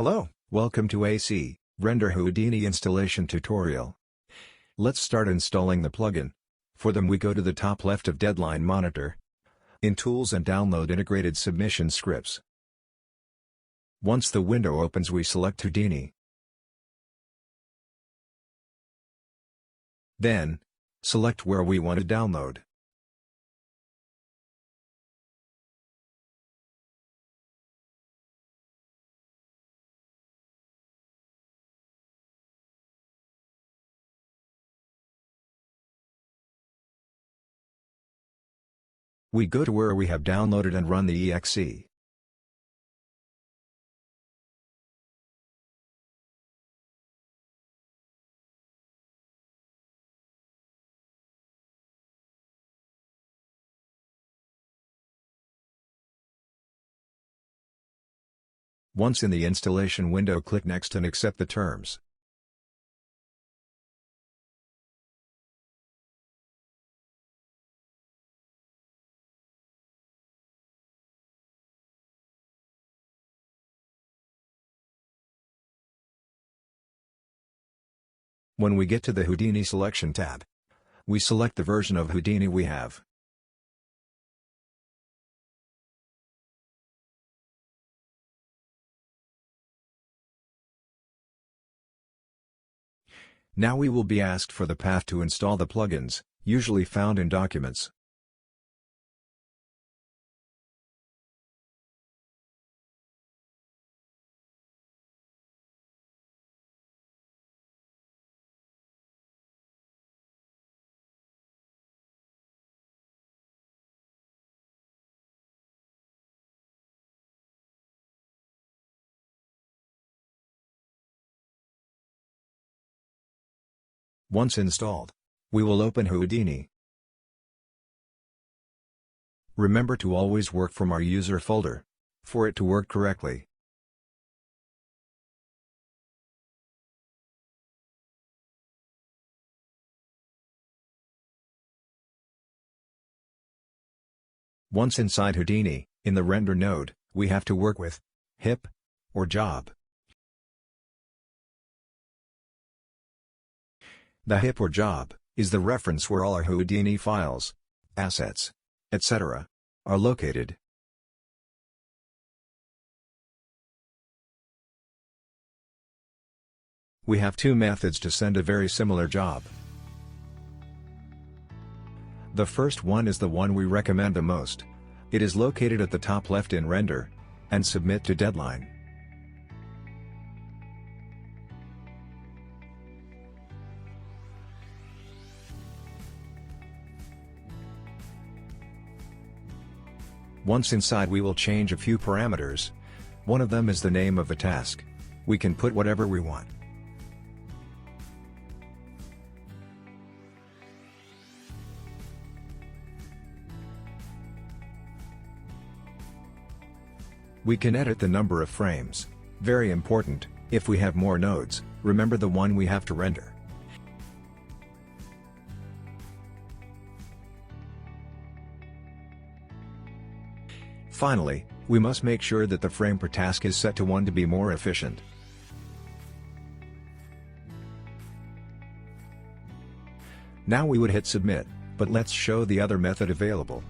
Hello, welcome to ACRender Houdini installation tutorial. Let's start installing the plugin. For them we go to the top left of Deadline Monitor. In Tools and download integrated submission scripts. Once the window opens we select Houdini. Then, select where we want to download. We go to where we have downloaded and run the exe. Once in the installation window, click Next and accept the terms. When we get to the Houdini Selection tab, we select the version of Houdini we have. Now we will be asked for the path to install the plugins, usually found in Documents. Once installed, we will open Houdini. Remember to always work from our user folder, for it to work correctly. Once inside Houdini, in the render node, we have to work with hip or job. The hip or job is the reference where all our Houdini files, assets, etc. are located. We have two methods to send a very similar job. The first one is the one we recommend the most. It is located at the top left in Render, and Submit to Deadline. Once inside we will change a few parameters. One of them is the name of the task. We can put whatever we want. We can edit the number of frames. Very important, if we have more nodes, remember the one we have to render. Finally, we must make sure that the frame per task is set to 1 to be more efficient. Now we would hit Submit, but let's show the other method available.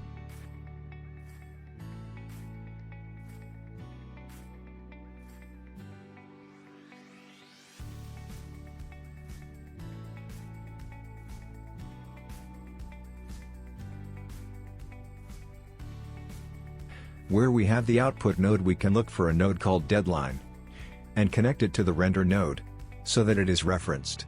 Where we have the output node we can look for a node called Deadline and connect it to the render node, so that it is referenced.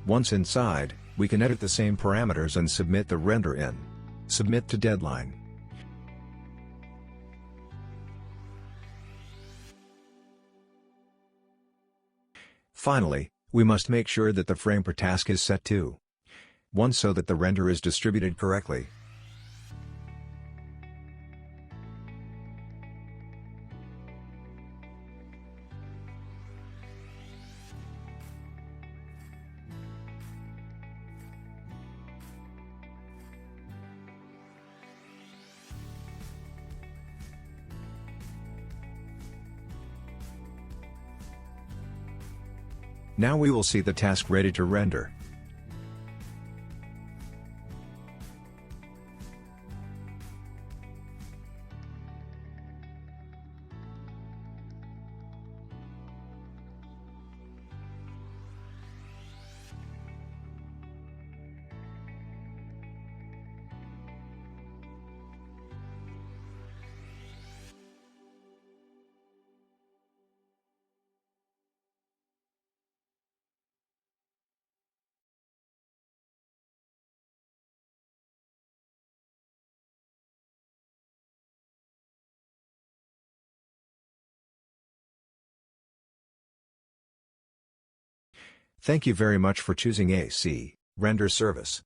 Once inside, we can edit the same parameters and submit the render in Submit to Deadline. Finally, we must make sure that the frame per task is set to 1 so that the render is distributed correctly. Now we will see the task ready to render. Thank you very much for choosing ACRender service.